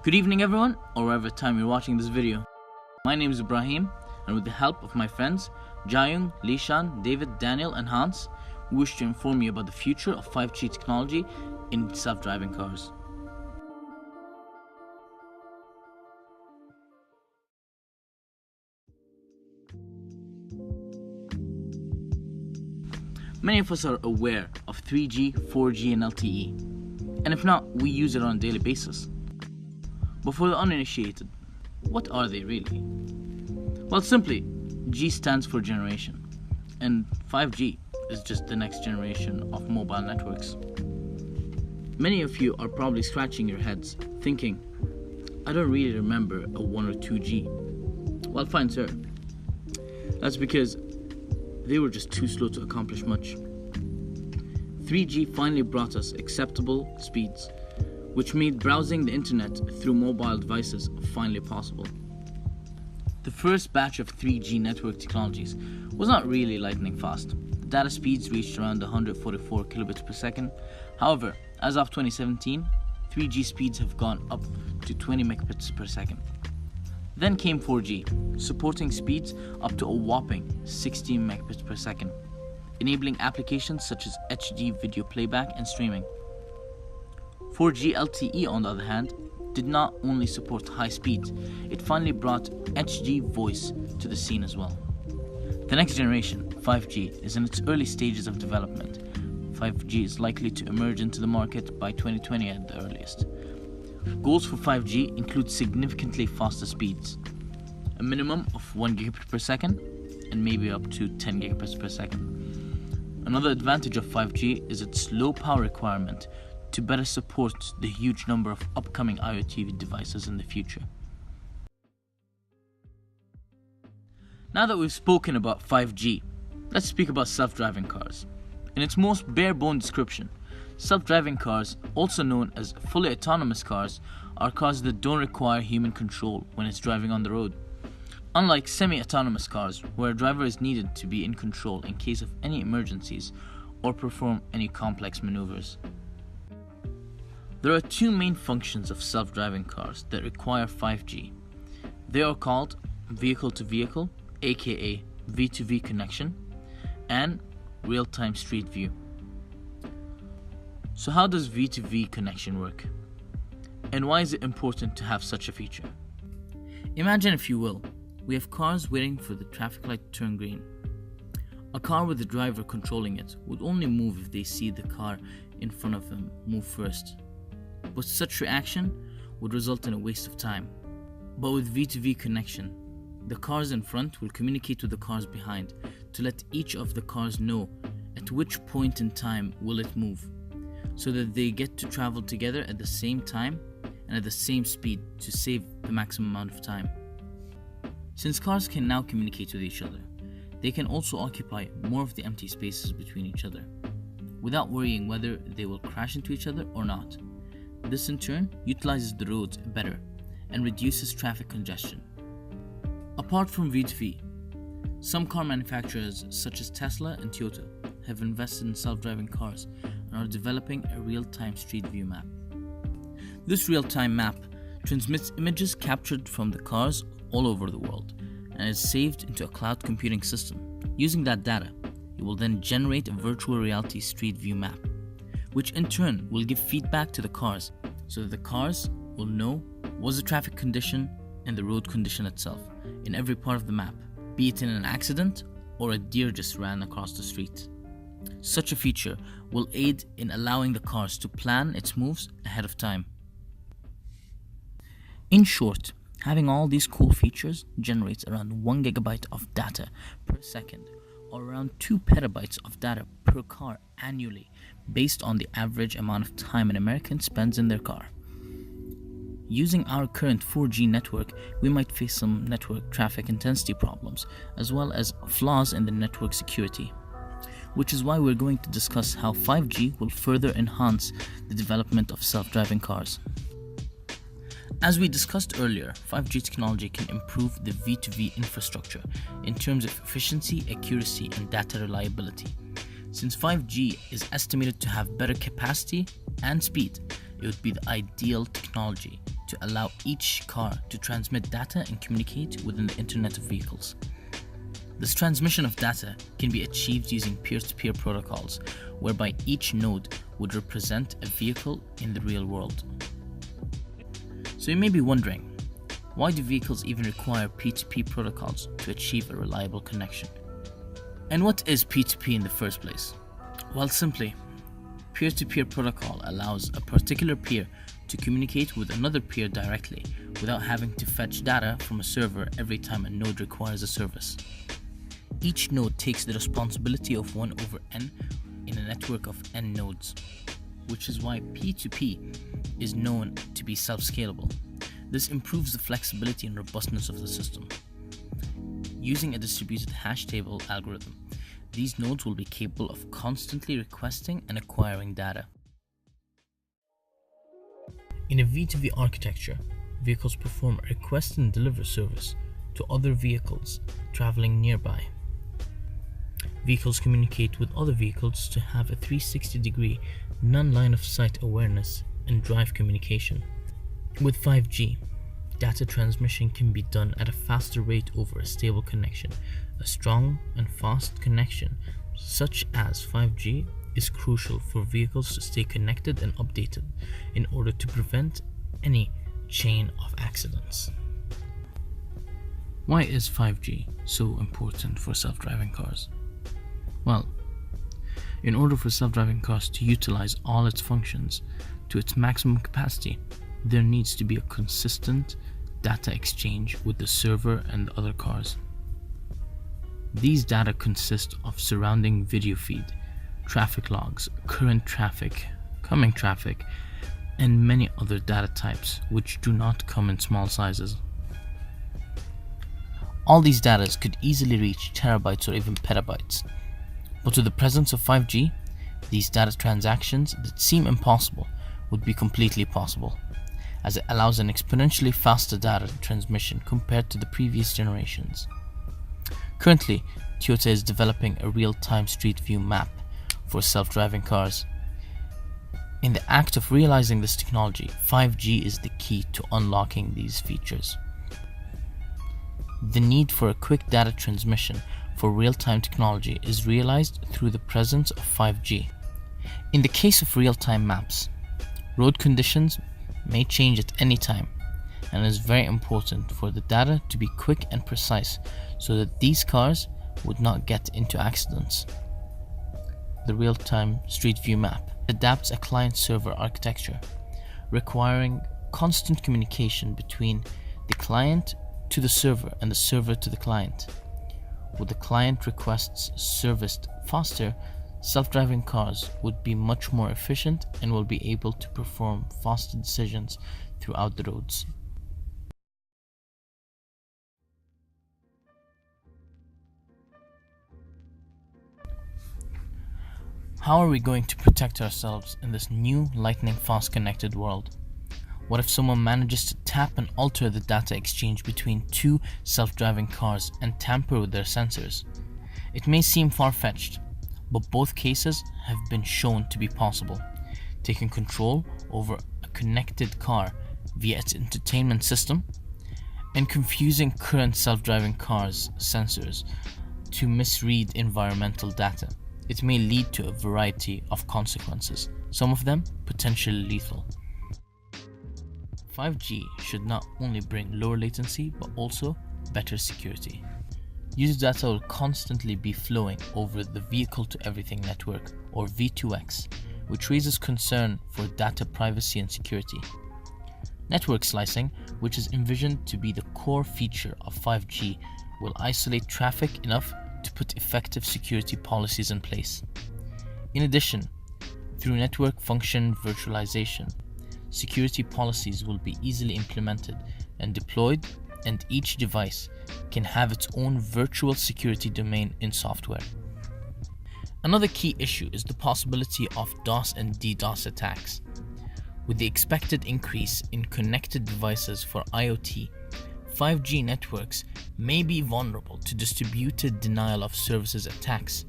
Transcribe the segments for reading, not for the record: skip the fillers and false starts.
Good evening everyone, or whatever time you're watching this video. My name is Ibrahim, and with the help of my friends Jayung, Lishan, David, Daniel and Hans, we wish to inform you about the future of 5G technology in self-driving cars. Many of us are aware of 3G, 4G and LTE, and if not, we use it on a daily basis. But for the uninitiated, what are they really? Well, simply, G stands for generation, and 5G is just the next generation of mobile networks. Many of you are probably scratching your heads, thinking, I don't really remember a 1 or 2G. Well, fine sir. That's because they were just too slow to accomplish much. 3G finally brought us acceptable speeds, which made browsing the internet through mobile devices finally possible. The first batch of 3G network technologies was not really lightning fast. The data speeds reached around 144 kilobits per second. However, as of 2017, 3G speeds have gone up to 20 megabits per second. Then came 4G, supporting speeds up to a whopping 16 megabits per second, enabling applications such as HD video playback and streaming. 4G LTE, on the other hand, did not only support high speeds, it finally brought HD voice to the scene as well. The next generation, 5G, is in its early stages of development. 5G is likely to emerge into the market by 2020 at the earliest. Goals for 5G include significantly faster speeds, a minimum of 1 gigabit per second and maybe up to 10 gigabits per second. Another advantage of 5G is its low power requirement to better support the huge number of upcoming IoT devices in the future. Now that we've spoken about 5G, let's speak about self-driving cars. In its most bare-bone description, self-driving cars, also known as fully autonomous cars, are cars that don't require human control when it's driving on the road. Unlike semi-autonomous cars, where a driver is needed to be in control in case of any emergencies or perform any complex maneuvers. There are two main functions of self-driving cars that require 5G. They are called vehicle-to-vehicle, aka V2V connection, and real-time street view. So how does V2V connection work? And why is it important to have such a feature? Imagine, if you will, we have cars waiting for the traffic light to turn green. A car with the driver controlling it would only move if they see the car in front of them move first. But such reaction would result in a waste of time. But with V2V connection, the cars in front will communicate with the cars behind to let each of the cars know at which point in time will it move, so that they get to travel together at the same time and at the same speed to save the maximum amount of time. Since cars can now communicate with each other, they can also occupy more of the empty spaces between each other, without worrying whether they will crash into each other or not. This in turn utilizes the roads better and reduces traffic congestion. Apart from V2V, some car manufacturers such as Tesla and Toyota have invested in self-driving cars and are developing a real-time street view map. This real-time map transmits images captured from the cars all over the world and is saved into a cloud computing system. Using that data, it will then generate a virtual reality street view map, which in turn will give feedback to the cars so that the cars will know what's the traffic condition and the road condition itself in every part of the map, be it in an accident or a deer just ran across the street. Such a feature will aid in allowing the cars to plan its moves ahead of time. In short, having all these cool features generates around 1 gigabyte of data per second, or around 2 petabytes of data per car annually, based on the average amount of time an American spends in their car. Using our current 4G network, we might face some network traffic intensity problems, as well as flaws in the network security, which is why we're going to discuss how 5G will further enhance the development of self-driving cars. As we discussed earlier, 5G technology can improve the V2V infrastructure in terms of efficiency, accuracy, and data reliability. Since 5G is estimated to have better capacity and speed, it would be the ideal technology to to allow each car to transmit data and communicate within the Internet of Vehicles. This transmission of data can be achieved using peer-to-peer protocols, whereby each node would represent a vehicle in the real world. So you may be wondering, why do vehicles even require P2P protocols to achieve a reliable connection? And what is P2P in the first place? Well, simply, peer-to-peer protocol allows a particular peer to communicate with another peer directly without having to fetch data from a server every time a node requires a service. Each node takes the responsibility of 1 over n in a network of n nodes, which is why P2P is known to be self-scalable. This improves the flexibility and robustness of the system. Using a distributed hash table algorithm, these nodes will be capable of constantly requesting and acquiring data. In a V2V architecture, vehicles perform a request and deliver service to other vehicles traveling nearby. Vehicles communicate with other vehicles to have a 360-degree non-line of sight awareness and drive communication. With 5G, data transmission can be done at a faster rate over a stable connection. A strong and fast connection, such as 5G, is crucial for vehicles to stay connected and updated in order to prevent any chain of accidents. Why is 5G so important for self-driving cars? Well, in order for self-driving cars to utilize all its functions to its maximum capacity, there needs to be a consistent data exchange with the server and the other cars. These data consist of surrounding video feed, traffic logs, current traffic, coming traffic, and many other data types which do not come in small sizes. All these data could easily reach terabytes or even petabytes. But with the presence of 5G, these data transactions that seem impossible would be completely possible, as it allows an exponentially faster data transmission compared to the previous generations. Currently, Toyota is developing a real-time street view map for self-driving cars. In the act of realizing this technology, 5G is the key to unlocking these features. The need for a quick data transmission for real-time technology is realized through the presence of 5G. In the case of real-time maps, road conditions may change at any time, and it is very important for the data to be quick and precise so that these cars would not get into accidents. The real-time street view map adapts a client-server architecture, requiring constant communication between the client to the server and the server to the client. With the client requests serviced faster, self-driving cars would be much more efficient and will be able to perform faster decisions throughout the roads. How are we going to protect ourselves in this new lightning-fast connected world? What if someone manages to tap and alter the data exchange between two self-driving cars and tamper with their sensors? It may seem far-fetched, but both cases have been shown to be possible. Taking control over a connected car via its entertainment system and confusing current self-driving cars' sensors to misread environmental data. It may lead to a variety of consequences, some of them potentially lethal. 5G should not only bring lower latency but also better security. User data will constantly be flowing over the vehicle-to-everything network, or V2X, which raises concern for data privacy and security. Network slicing, which is envisioned to be the core feature of 5G, will isolate traffic enough to put effective security policies in place. In addition, through network function virtualization, security policies will be easily implemented and deployed, and each device can have its own virtual security domain in software. Another key issue is the possibility of DOS and DDoS attacks. With the expected increase in connected devices for IoT, 5G networks may be vulnerable to distributed denial of services attacks,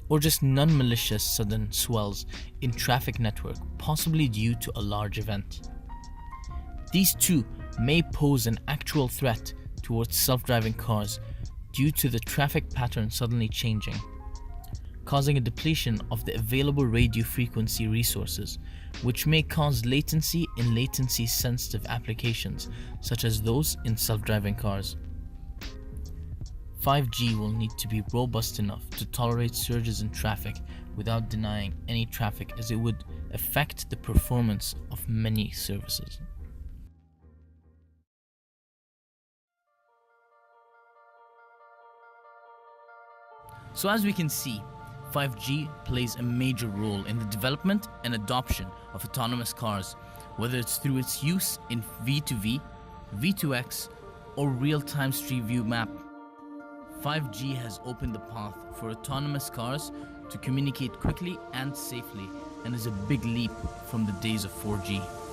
or just non-malicious sudden swells in traffic network, possibly due to a large event. these two may pose an actual threat towards self-driving cars due to the traffic pattern suddenly changing, causing a depletion of the available radio frequency resources, which may cause latency in latency-sensitive applications such as those in self-driving cars. 5G will need to be robust enough to tolerate surges in traffic without denying any traffic, as it would affect the performance of many services. So as we can see, 5G plays a major role in the development and adoption of autonomous cars, whether it's through its use in V2V, V2X, or real-time Street View map. 5G has opened the path for autonomous cars to communicate quickly and safely, and is a big leap from the days of 4G.